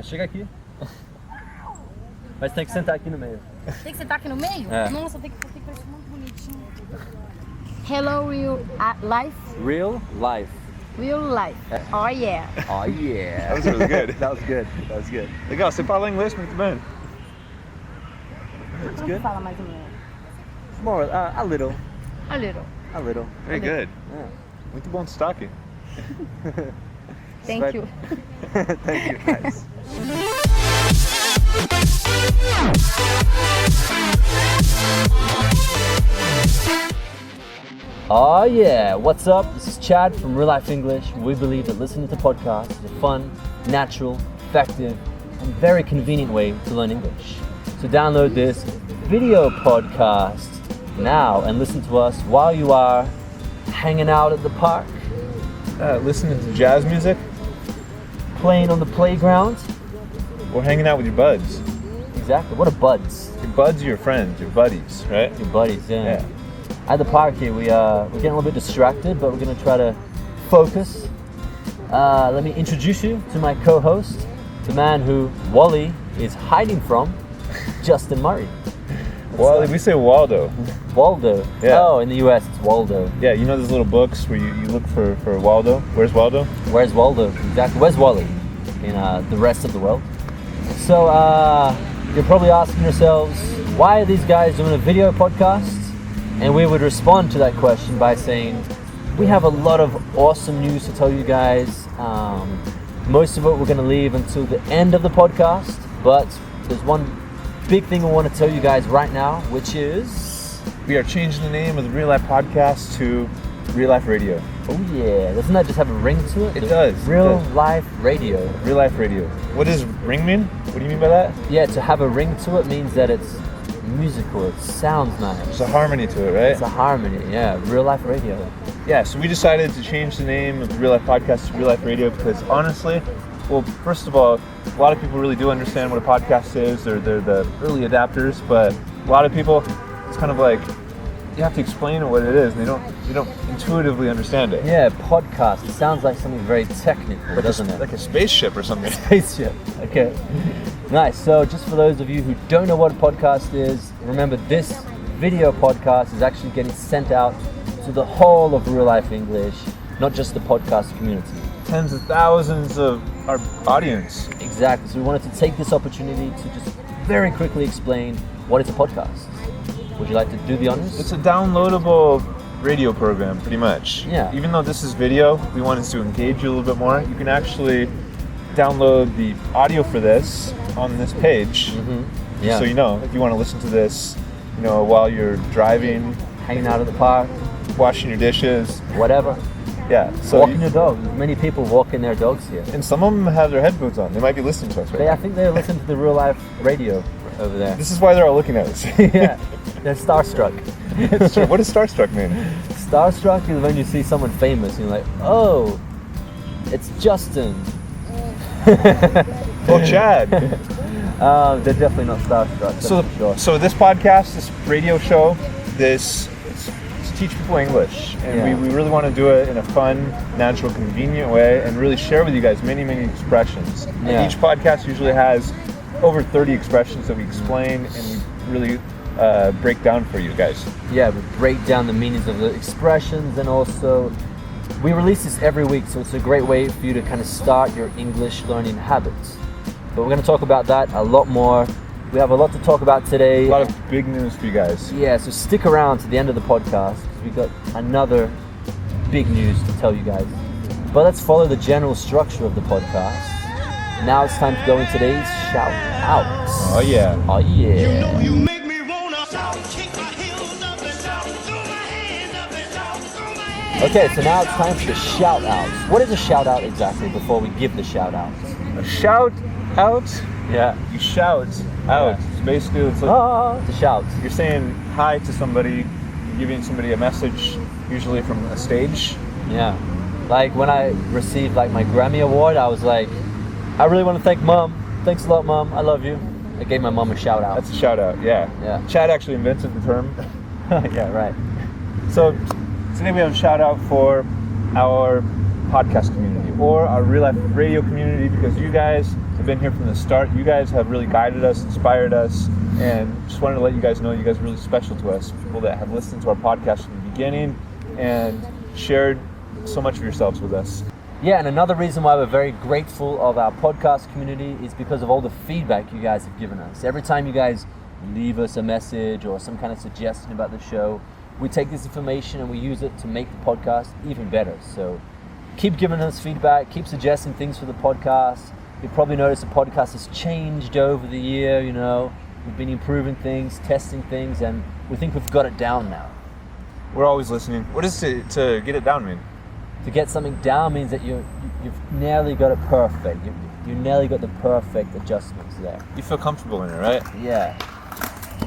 Chega aqui. Mas tem que sentar aqui no meio. Tem que sentar aqui no meio? É. Nossa, tem que parecer muito bonitinho. Hello, RealLife. Real life. RealLife. Oh yeah. Oh yeah. That was really good. That was good. That was good. Legal, você fala inglês muito bem. It's Como good. fala mais ou menos? More, a little. A little. A little. Very good. Yeah. Muito bom destaque. Thank you. Thank you. Nice. Oh yeah, what's up? This is Chad from RealLife English. We believe that listening to podcasts is a fun, natural, effective, and very convenient way to learn English. So download this video podcast now and listen to us while you are hanging out at the park, Listening to jazz music playing on the playground. or hanging out with your buds. Exactly. What are buds? Your buds are your friends, your buddies, right? Your buddies, yeah. Yeah. At the park here, we're getting a little bit distracted, but we're going to try to focus. Let me introduce you to my co-host, the man who Wally is hiding from, Justin Murray. Well, we say Waldo. Waldo. Yeah. Oh, in the US, it's Waldo. Yeah, you know those little books where you look for Waldo? Where's Waldo? Where's Waldo? Exactly. Where's Wally in the rest of the world? So you're probably asking yourselves, why are these guys doing a video podcast? And we would respond to that question by saying, we have a lot of awesome news to tell you guys. Most of it we're going to leave until the end of the podcast, but there's one big thing we want to tell you guys right now, which is... We are changing the name of the Real Life Podcast to Real Life Radio. Oh yeah, doesn't that just have a ring to it? It does. Real It does. Life Radio. Real Life Radio. What does ring mean? What do you mean by that? Yeah, to have a ring to it means that it's musical, it sounds nice. There's a harmony to it, right? It's a harmony, yeah. Real Life Radio. Yeah, so we decided to change the name of the Real Life Podcast to Real Life Radio because honestly, well, first of all, a lot of people really do understand what a podcast is. They're the early adapters, but a lot of people, it's kind of like you have to explain what it is, and they don't intuitively understand it. Yeah, podcast. It sounds like something very technical, doesn't it? Like a spaceship or something. Spaceship. Okay. Nice. So just for those of you who don't know what a podcast is, remember this video podcast is actually getting sent out to the whole of Real Life English, not just the podcast community. Tens of thousands of our audience. Exactly. So we wanted to take this opportunity to just very quickly explain what is a podcast. Would you like to do the honors? It's a downloadable radio program, pretty much. Yeah. Even though this is video, we wanted to engage you a little bit more. You can actually download the audio for this on this page. Yeah. So you know, if you want to listen to this, you know, while you're driving, Hanging out at the park, washing your dishes, whatever. yeah. So Walking your dog. Many people walking their dogs here. and some of them have their headphones on. They might be listening to us right I now. think they listen to the Real Life Radio over there. This is why they're all looking at us. Yeah, they're starstruck. It's true. What does starstruck mean? Starstruck is when you see someone famous and you're like, oh, it's Justin. Oh, Chad. They're definitely not starstruck. That's for sure. So this podcast, this radio show, it's to teach people English, and Yeah. we really want to do it in a fun, natural, convenient way, and really share with you guys many expressions. And Yeah. each podcast usually has over 30 expressions that we explain and we really break down for you guys. Yeah, we break down the meanings of the expressions, and also we release this every week, so it's a great way for you to kind of start your English learning habits. But we're going to talk about that a lot more. We have a lot to talk about today. A lot of big news for you guys. Yeah, so stick around to the end of the podcast because we've got another big news to tell you guys. But let's follow the general structure of the podcast. Now it's time to go into today's shout outs. Oh yeah. Oh yeah. You make me wanna shout, kick my heels up and shout, throw my hands up and shout, throw my hands. Okay, so now it's time for the shout outs. What is a shout out exactly before we give the shout outs? A shout out. Yeah. You shout out. Yeah. So basically, it's like The shout. you're saying hi to somebody, you're giving somebody a message, usually from a stage. Yeah. Like when I received like my Grammy Award, I was like, I really want to thank Mom. Thanks a lot, Mom. I love you. I gave my mom a shout out. That's a shout out, yeah. Yeah. Chad actually invented the term. Yeah, right. So today we have a shout out for our podcast community or our Real Life Radio community, because you guys have been here from the start. You guys have really guided us, inspired us, and just wanted to let you guys know you guys are really special to us, people that have listened to our podcast from the beginning and shared so much of yourselves with us. Yeah, and another reason why we're very grateful of our podcast community is because of all the feedback you guys have given us. Every time you guys leave us a message or some kind of suggestion about the show, we take this information and we use it to make the podcast even better. So keep giving us feedback, keep suggesting things for the podcast. You'll probably notice the podcast has changed over the year, you know. We've been improving things, testing things, and we think we've got it down now. We're always listening. What does to get it down mean? To get something down means that you've nearly got it perfect. You nearly got the perfect adjustments there. You feel comfortable in it, right? Yeah.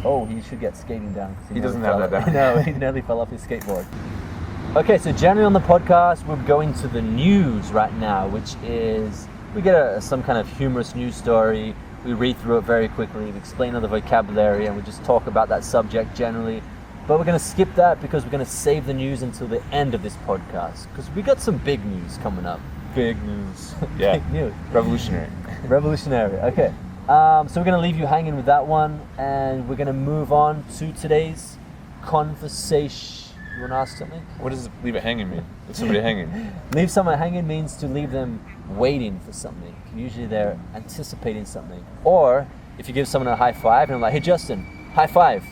Oh, he should get skating down. He doesn't have that down. No, he nearly fell off his skateboard. Okay, so generally on the podcast, we're going to the news right now, which is, we get some kind of humorous news story, we read through it very quickly, we explain all the vocabulary, and we just talk about that subject generally. But we're going to skip that because we're going to save the news until the end of this podcast, because we got some big news coming up. Big news. Yeah. Big news. Revolutionary. Revolutionary, okay. So we're going to leave you hanging with that one, and we're going to move on to today's conversation. You want to ask something? What does leave it hanging mean? Is somebody hanging? Leave someone hanging means to leave them waiting for something. Usually they're anticipating something. Or if you give someone a high five and I'm like, hey Justin, high five.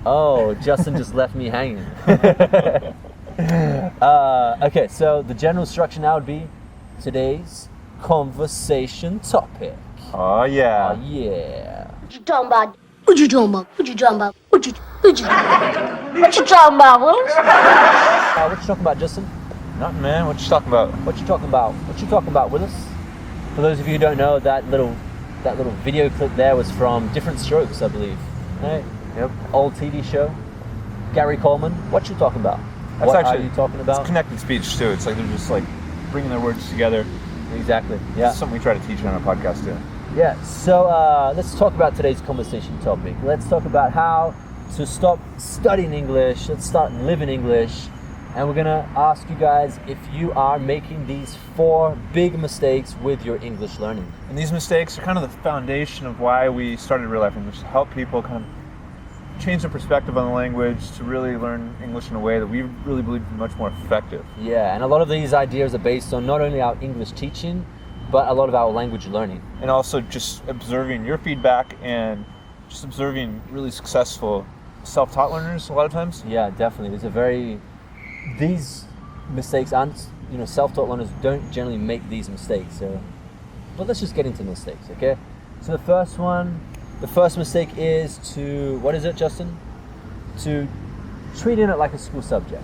Oh, Justin just left me hanging. Okay, so the general structure now would be today's conversation topic. Oh yeah. Oh yeah. What you talking about? What you talking about? What you talking about? What you talking about, Willis? What you talking about, Justin? Nothing, man. What you talking about? What you talking about? What you talking about, Willis? For those of you who don't know, that little video clip there was from Different Strokes, I believe. Right? Yep. Old TV show. Gary Coleman. What you talking about? That's What actually, are you talking about? It's connected speech too. It's like they're just like bringing their words together. Exactly. Yeah. It's something we try to teach on our podcast too. Yeah. So let's talk about today's conversation topic. Let's talk about how to stop studying English. Let's start living English. And we're gonna ask you guys if you are making these 4 big mistakes with your English learning. And these mistakes are kind of the foundation of why we started Real Life English, to help people kind of change their perspective on the language, to really learn English in a way that we really believe is much more effective. Yeah, and a lot of these ideas are based on not only our English teaching, but a lot of our language learning. And also just observing your feedback and just observing really successful self-taught learners a lot of times. Yeah, definitely. These mistakes aren't, self-taught learners don't generally make these mistakes. But let's just get into mistakes, okay? So the first mistake is to, what is it, Justin? To treating it like a school subject.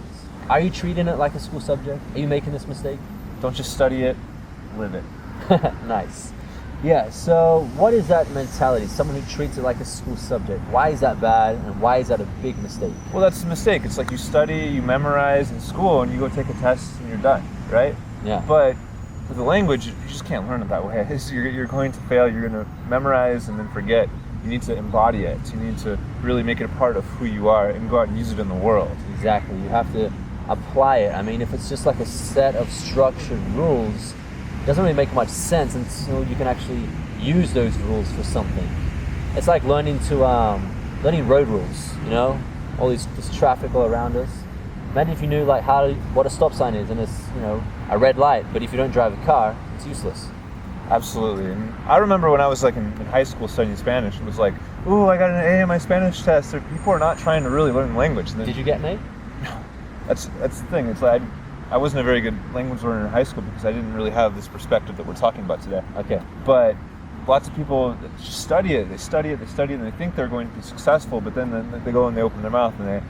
Are you treating it like a school subject? Are you making this mistake? Don't just study it, live it. Nice. Yeah, so what is that mentality? Someone who treats it like a school subject. Why is that bad, and why is that a big mistake? Well, that's a mistake. It's like you study, you memorize in school, and you go take a test and you're done, right? Yeah. But with the language, you just can't learn it that way. You're going to fail. You're going to memorize and then forget. You need to embody it. You need to really make it a part of who you are and go out and use it in the world. Exactly. You have to apply it. I mean, if it's just like a set of structured rules, it doesn't really make much sense until you can actually use those rules for something. It's like learning road rules, all this traffic all around us. Imagine if you knew what a stop sign is, and it's a red light, but if you don't drive a car, it's useless. Absolutely. And I remember when I was in high school studying Spanish, it was like, ooh, I got an A in my Spanish test. People are not trying to really learn language. Did you get an A? No. That's the thing. It's like I wasn't a very good language learner in high school because I didn't really have this perspective that we're talking about today. Okay. But lots of people just study it, and they think they're going to be successful, but then they go and they open their mouth and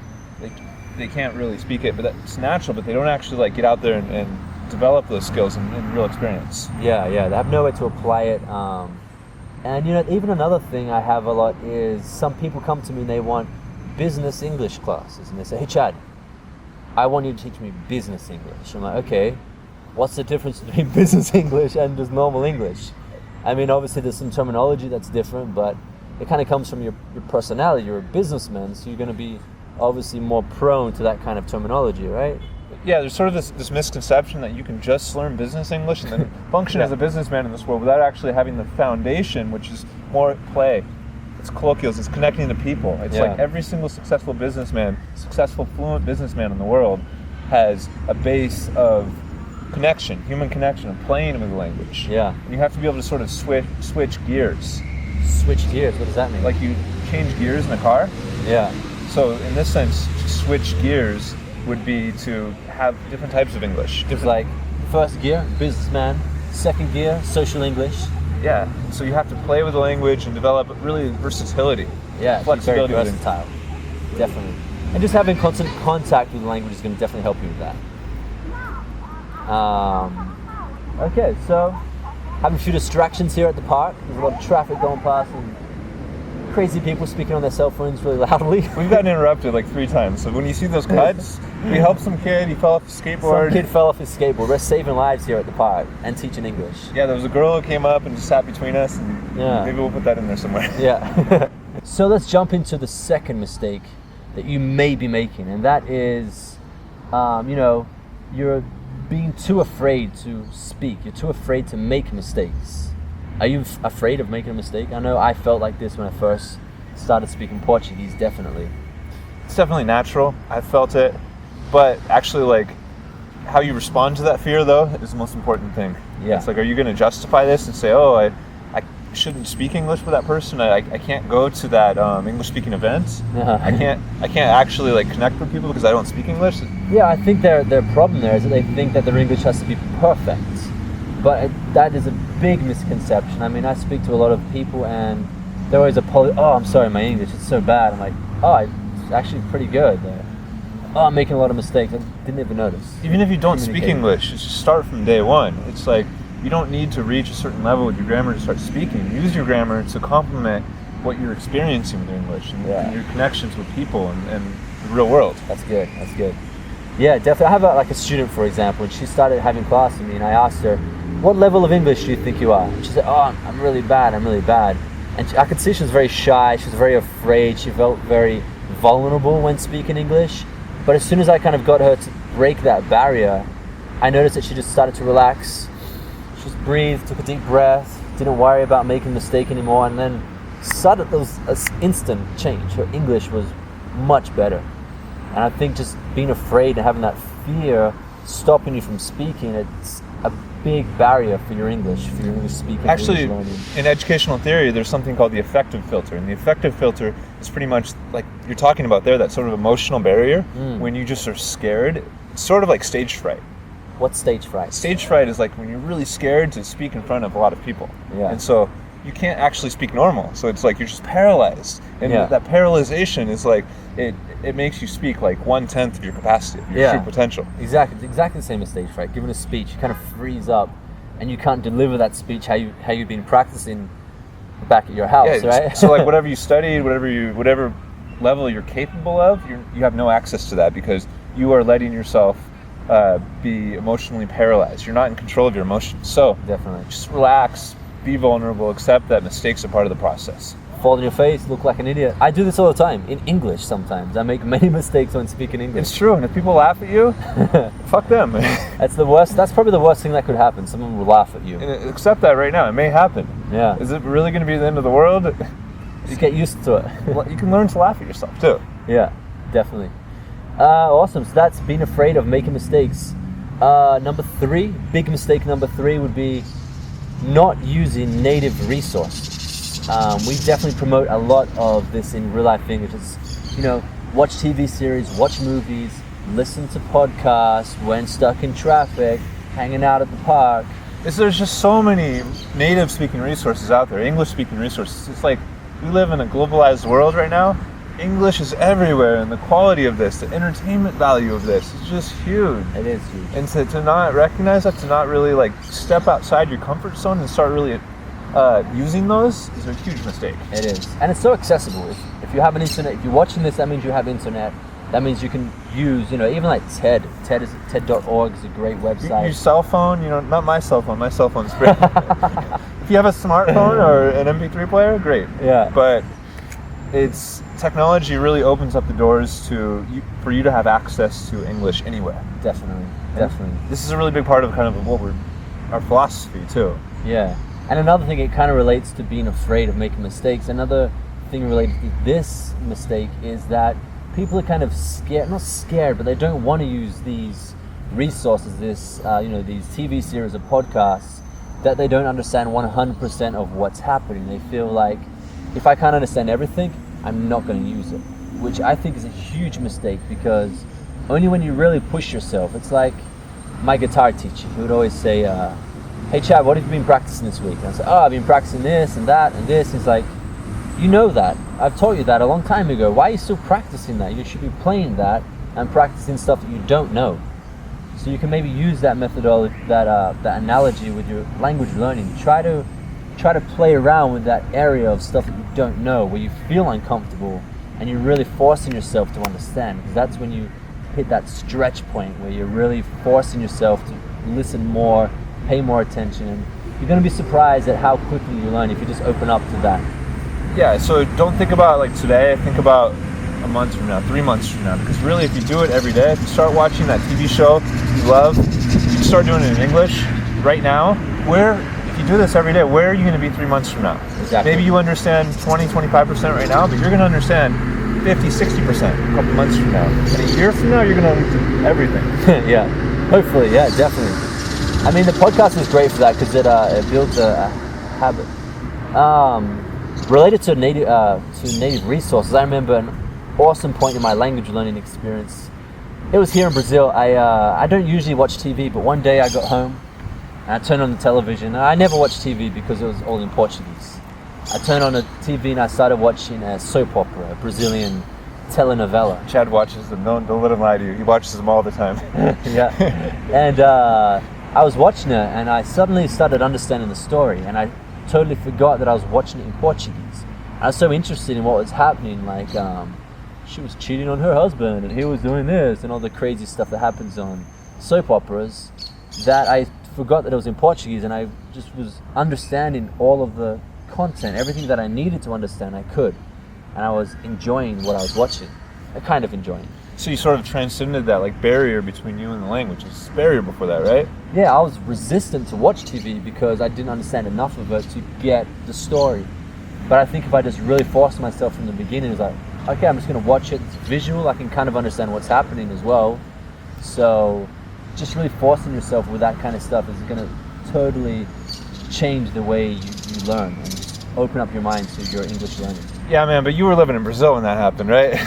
they can't really speak it. But that's natural, but they don't actually get out there and develop those skills in real experience. Yeah, they have nowhere to apply it. And even another thing I have a lot is some people come to me and they want business English classes, and they say, hey Chad, I want you to teach me business English. I'm like, okay, what's the difference between business English and just normal English? I mean, obviously there's some terminology that's different, but it kind of comes from your personality. You're a businessman, so you're going to be obviously more prone to that kind of terminology, right? Yeah, there's sort of this misconception that you can just learn business English and then function as a businessman in this world without actually having the foundation, which is more play. It's colloquials, it's connecting to people. It's like every single successful businessman, successful fluent businessman in the world has a base of connection, human connection, of playing with the language. Yeah. And you have to be able to sort of switch gears. Switch gears, what does that mean? Like you change gears in a car. Yeah. So in this sense, to switch gears would be to have different types of English. It's like first gear, businessman, second gear, social English. Yeah, so you have to play with the language and develop really versatility. Yeah, flexibility. very versatile. Definitely. And just having constant contact with the language is going to definitely help you with that. Okay, so having a few distractions here at the park. There's a lot of traffic going past and crazy people speaking on their cell phones really loudly. We've gotten interrupted like 3 times. So when you see those cuts, we helped some kid. He fell off his skateboard. Some kid fell off his skateboard. We're saving lives here at the park and teaching English. Yeah, there was a girl who came up and just sat between us. And maybe we'll put that in there somewhere. Yeah. So let's jump into the second mistake that you may be making, and that is, you're being too afraid to speak. You're too afraid to make mistakes. Are you afraid of making a mistake? I know I felt like this when I first started speaking Portuguese, definitely. It's definitely natural. I felt it. But actually, like, how you respond to that fear, though, is the most important thing. Yeah. It's like, are you going to justify this and say, oh, I shouldn't speak English with that person. I can't go to that English-speaking event. I can't actually like connect with people because I don't speak English. Yeah, I think their problem there is that they think that their English has to be perfect. But that is a big misconception. I mean, I speak to a lot of people and they're always oh, I'm sorry, my English is so bad. I'm like, oh, it's actually pretty good. Oh, I'm making a lot of mistakes. I didn't even notice. Even if you don't speak English, just start from day one. It's like, you don't need to reach a certain level with your grammar to start speaking. Use your grammar to complement what you're experiencing with your English and your connections with people and the real world. That's good. Yeah, definitely. I have a student, for example, and she started having class with me, and I asked her, what level of English do you think you are? And she said, oh, I'm really bad. And I could see she was very shy. She was very afraid. She felt very vulnerable when speaking English. But as soon as I kind of got her to break that barrier, I noticed that she just started to relax. She just breathed, took a deep breath, didn't worry about making a mistake anymore, and then suddenly there was an instant change. Her English was much better. And I think just being afraid and having that fear stopping you from speaking, it's a big barrier for your English speaking. Actually, English learning. In educational theory, there's something called the affective filter. And the affective filter is pretty much like you're talking about there, that sort of emotional barrier when you just are scared. It's sort of like stage fright. What's stage fright? Stage fright is like when you're really scared to speak in front of a lot of people. Yeah. And so you can't actually speak normal. So it's like you're just paralyzed. And that paralyzation is like, it makes you speak like 1/10 of your capacity, of your true potential. Exactly. It's exactly the same as stage fright. Giving a speech, you kind of freeze up and you can't deliver that speech how you've been practicing back at your house, right? So like whatever you studied, whatever level you're capable of, you have no access to that because you are letting yourself be emotionally paralyzed. You're not in control of your emotions. So definitely, just relax, be vulnerable, accept that mistakes are part of the process. Fall on your face, look like an idiot. I do this all the time in English. Sometimes I make many mistakes when speaking English. It's true, and if people laugh at you, fuck them. That's the worst. That's probably the worst thing that could happen. Someone will laugh at you. And accept that right now. It may happen. Yeah. Is it really going to be the end of the world? Just get used to it. Well, you can learn to laugh at yourself too. Yeah, definitely. Awesome. So that's being afraid of making mistakes. Big mistake number 3 would be not using native resources. We definitely promote a lot of this in Real Life English. It's, watch TV series, watch movies, listen to podcasts when stuck in traffic, hanging out at the park. There's just so many native speaking resources out there, English speaking resources. It's like we live in a globalized world right now. English is everywhere, and the quality of this, the entertainment value of this is just huge. It is huge. And to not recognize that, to not really like step outside your comfort zone and start really using those is a huge mistake. It is. And it's so accessible. If you have an internet, if you're watching this, that means you have internet. That means you can use, even like TED. TED.org is a great website. Your cell phone, not my cell phone. My cell phone's great. If you have a smartphone or an MP3 player, great. Yeah. But it's technology really opens up the doors for you to have access to English anywhere. Definitely. This is a really big part of kind of our philosophy too. Yeah. And another thing, it kind of relates to being afraid of making mistakes. Another thing related to this mistake is that people are kind of scared, not scared, but they don't want to use these resources, these TV series or podcasts that they don't understand 100% of what's happening. They feel like, if I can't understand everything, I'm not going to use it, which I think is a huge mistake, because only when you really push yourself. It's like my guitar teacher, he would always say, hey Chad, what have you been practicing this week? And I said, I've been practicing this and that and this. He's like, you know that. I've taught you that a long time ago. Why are you still practicing that? You should be playing that and practicing stuff that you don't know. So you can maybe use that methodology, that analogy with your language learning. Try to play around with that area of stuff that you don't know, where you feel uncomfortable and you're really forcing yourself to understand, because that's when you hit that stretch point where you're really forcing yourself to listen more, pay more attention, and you're going to be surprised at how quickly you learn if you just open up to that. Yeah, so don't think about like today, think about a month from now, 3 months from now, because really if you do it every day, if you start watching that TV show you love, you start doing it in English right now, if you do this every day, where are you going to be 3 months from now? Exactly. Maybe you understand 20-25% right now, but you're going to understand 50-60% a couple months from now. And a year from now, you're going to understand everything. Yeah, hopefully, yeah, definitely. I mean, the podcast is great for that, because it builds a habit. Related to native resources, I remember an awesome point in my language learning experience. It was here in Brazil. I don't usually watch TV, but one day I got home and I turned on the television. And I never watched TV because it was all in Portuguese. I turned on the TV and I started watching a soap opera, a Brazilian telenovela. Chad watches them. Don't let him lie to you. He watches them all the time. Yeah. And I was watching it and I suddenly started understanding the story, and I totally forgot that I was watching it in Portuguese. I was so interested in what was happening, like she was cheating on her husband and he was doing this and all the crazy stuff that happens on soap operas, that I forgot that it was in Portuguese, and I just was understanding all of the content, everything that I needed to understand I could, and I was enjoying what I was watching, kind of enjoying. So you sort of transcended that like barrier between you and the language. It was a barrier before that, right? Yeah, I was resistant to watch TV because I didn't understand enough of it to get the story. But I think if I just really forced myself from the beginning, it was like, okay, I'm just going to watch it. It's visual. I can kind of understand what's happening as well. So just really forcing yourself with that kind of stuff is going to totally change the way you learn and just open up your mind to your English learning. Yeah, man, but you were living in Brazil when that happened, right?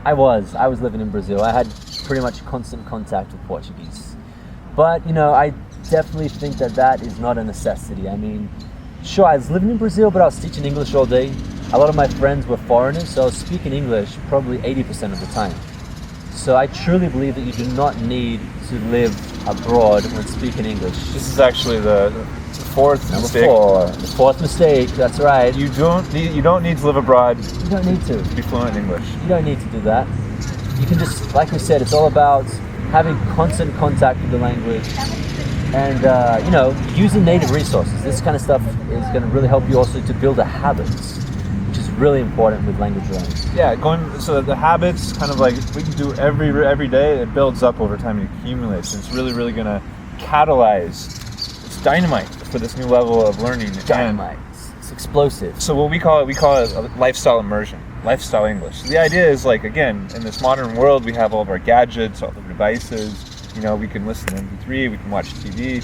I was living in Brazil. I had pretty much constant contact with Portuguese. But, I definitely think that is not a necessity. I mean, sure, I was living in Brazil, but I was teaching English all day. A lot of my friends were foreigners, so I was speaking English probably 80% of the time. So I truly believe that you do not need to live abroad when speaking English. This is actually the fourth mistake. The fourth mistake, that's right. You don't need to live abroad. You don't need to be fluent in English. You don't need to do that. You can just, like we said, it's all about having constant contact with the language and, using native resources. This kind of stuff is going to really help you also to build a habit, which is really important with language learning. Yeah, so the habits, kind of like we can do every day, it builds up over time and accumulates. And it's really, really going to catalyze. It's dynamite for this new level of learning. Dynamite. It's explosive. So what we call it a lifestyle immersion, lifestyle English. So the idea is, like, again, in this modern world, we have all of our gadgets, all the devices. We can listen to MP3, we can watch TV,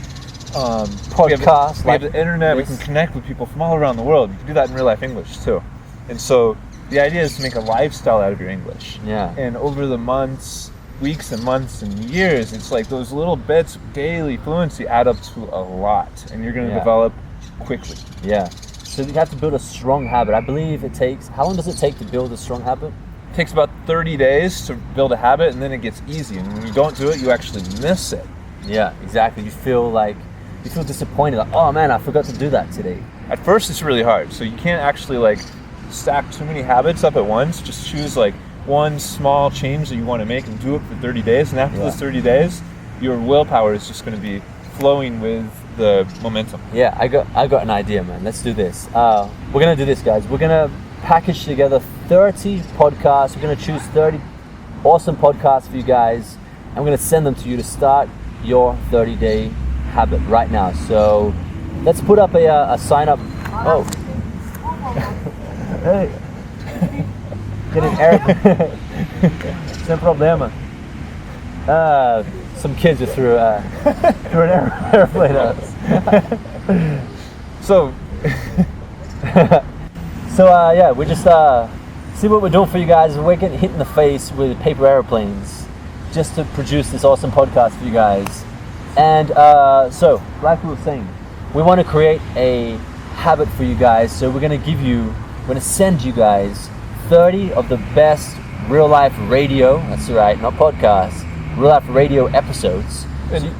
podcasts. We have the internet. We can connect with people from all around the world. You can do that in RealLife English too. And so the idea is to make a lifestyle out of your English. Yeah. And over the weeks and months and years, it's like those little bits of daily fluency add up to a lot, and you're going to develop quickly. Yeah. So you have to build a strong habit. I believe how long does it take to build a strong habit? It takes about 30 days to build a habit, and then it gets easy. And when you don't do it, you actually miss it. Yeah, exactly. You feel disappointed, like, oh man, I forgot to do that today. At first, it's really hard. So you can't actually stack too many habits up at once. Just choose one small change that you want to make and do it for 30 days. And after those 30 days, your willpower is just going to be flowing with the momentum. Yeah, I got an idea, man. Let's do this. We're gonna do this, guys. We're gonna package together 30 podcasts. We're going to choose 30 awesome podcasts for you guys, and we're going to send them to you to start your 30-day habit right now. So let's put up a sign up. Oh. Hey. Get an air. Sem problema. Some kids just threw an airplane at us. So yeah, we just see what we're doing for you guys. We're getting hit in the face with paper airplanes just to produce this awesome podcast for you guys. And so, like we were saying, we want to create a habit for you guys. So we're going to send you guys 30 of the best real life radio. That's right, not podcasts. Real life radio episodes. And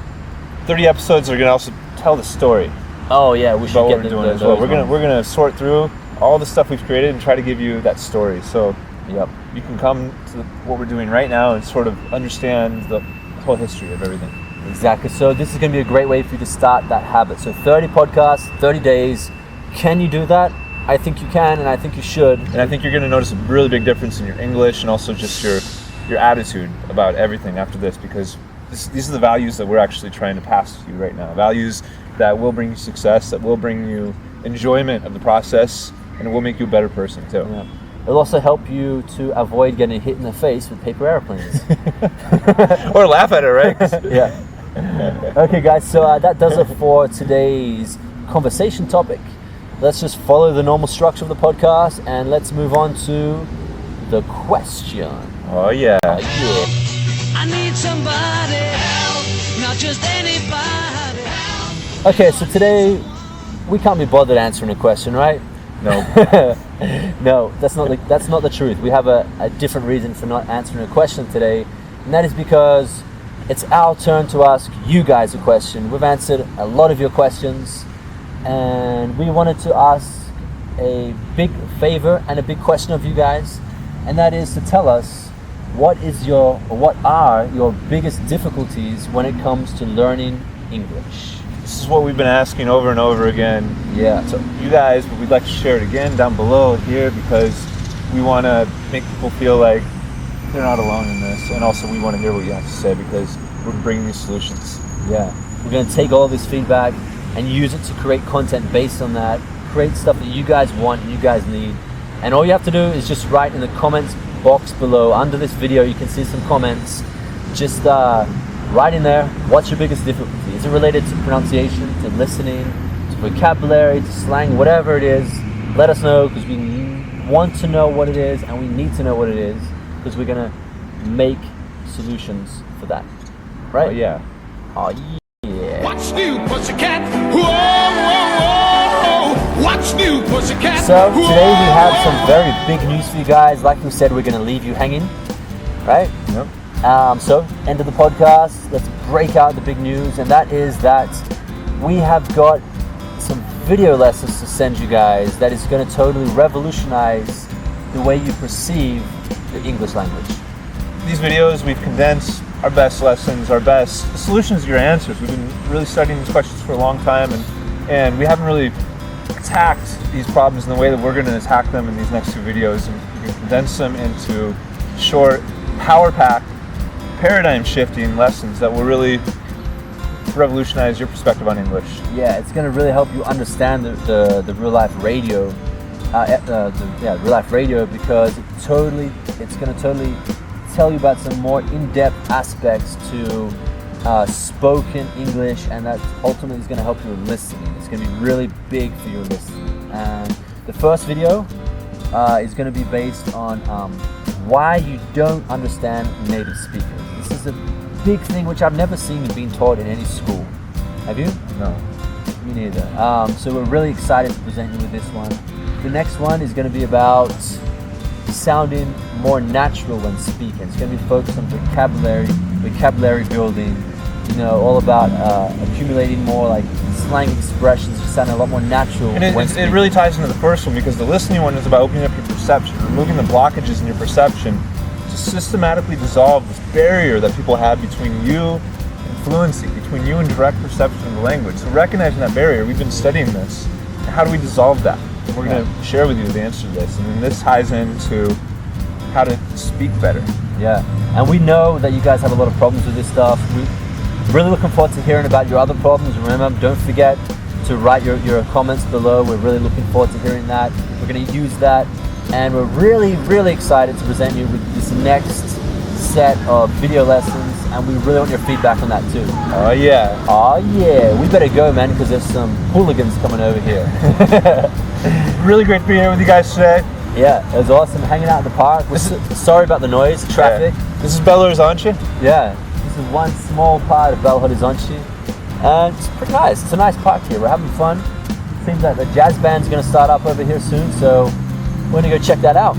30 episodes are going to also tell the story. Oh yeah, we should about get what we're doing as well. We're gonna sort through all the stuff we've created and try to give you that story. So Yep. you can come to what we're doing right now and sort of understand the whole history of everything. Exactly. So this is going to be a great way for you to start that habit. So 30 podcasts, 30 days. Can you do that? I think you can, and I think you should. And I think you're going to notice a really big difference in your English and also just your attitude about everything after this, because these are the values that we're actually trying to pass to you right now. Values that will bring you success, that will bring you enjoyment of the process, and it will make you a better person too. Yeah. It'll also help you to avoid getting hit in the face with paper airplanes. Or laugh at it, right? 'Cause Yeah. Okay, guys, so that does it for today's conversation topic. Let's just follow the normal structure of the podcast, and let's move on to the question. Oh yeah. Yeah. I need somebody help, not just anybody help. Okay, so today we can't be bothered answering a question, right? No. No, that's not the truth. We have a different reason for not answering a question today, and that is because it's our turn to ask you guys a question. We've answered a lot of your questions, and we wanted to ask a big favor and a big question of you guys, and that is to tell us what are your biggest difficulties when it comes to learning English. This is what we've been asking over and over again. Yeah. So you guys, but we'd like to share it again down below here, because we want to make people feel like they're not alone in this, and also we want to hear what you have to say, because we're bringing you solutions. Yeah, we're going to take all this feedback and use it to create content based on that, create stuff that you guys want and you guys need. And all you have to do is just write in the comments box below under this video. You can see some comments. Just write in there, what's your biggest difficulty? Is it related to pronunciation, to listening, to vocabulary, to slang, whatever it is? Let us know, because we want to know what it is, and we need to know what it is, because we're going to make solutions for that. Right? Oh yeah. Oh yeah. What's new, pussycat? Whoa, whoa, whoa. What's new, pussycat? So today we have some very big news for you guys. Like we said, we're going to leave you hanging, right? Yep. So end of the podcast, let's break out the big news, and that is that we have got some video lessons to send you guys that is going to totally revolutionize the way you perceive the English language. These videos, we've condensed our best lessons, our best solutions to your answers. We've been really studying these questions for a long time, and we haven't really attacked these problems in the way that we're going to attack them in these next two videos. And we can condense them into short, power-packed, paradigm-shifting lessons that will really revolutionize your perspective on English. Yeah, it's going to really help you understand the real life radio, real life radio, because it's going to totally tell you about some more in-depth aspects to spoken English, and that ultimately is going to help you with listening. It's going to be really big for your listening. And the first video is going to be based on why you don't understand native speakers. This is a big thing which I've never seen being taught in any school. Have you? No. Me neither. So we're really excited to present you with this one. The next one is going to be about sounding more natural when speaking. It's going to be focused on vocabulary building, all about accumulating more like slang expressions, just sounding a lot more natural. And it really ties into the first one, because the listening one is about opening up your perception, removing the blockages in your perception to systematically dissolve this barrier that people have between you and fluency, between you and direct perception of the language. So recognizing that barrier, we've been studying this. How do we dissolve that? And we're going to share with you the answer to this. And then this ties into how to speak better. Yeah, and we know that you guys have a lot of problems with this stuff. We're really looking forward to hearing about your other problems. Remember, don't forget to write your comments below. We're really looking forward to hearing that. We're going to use that, and we're really, really excited to present you with this next set of video lessons, and we really want your feedback on that too. Oh yeah. Oh yeah, we better go, man, because there's some hooligans coming over here. Really great to be here with you guys today. Yeah, it was awesome hanging out in the park. We're sorry about the noise, traffic. Yeah. This is Belo Horizonte. Yeah, this is one small part of Belo Horizonte, and it's pretty nice. It's a nice park here. We're having fun. Seems like the jazz band's going to start up over here soon, so we're going to go check that out.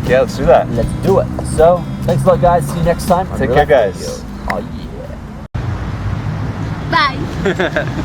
Yeah, let's do that. Let's do it. So, thanks a lot, guys. See you next time. Take care, guys. Oh yeah. Bye.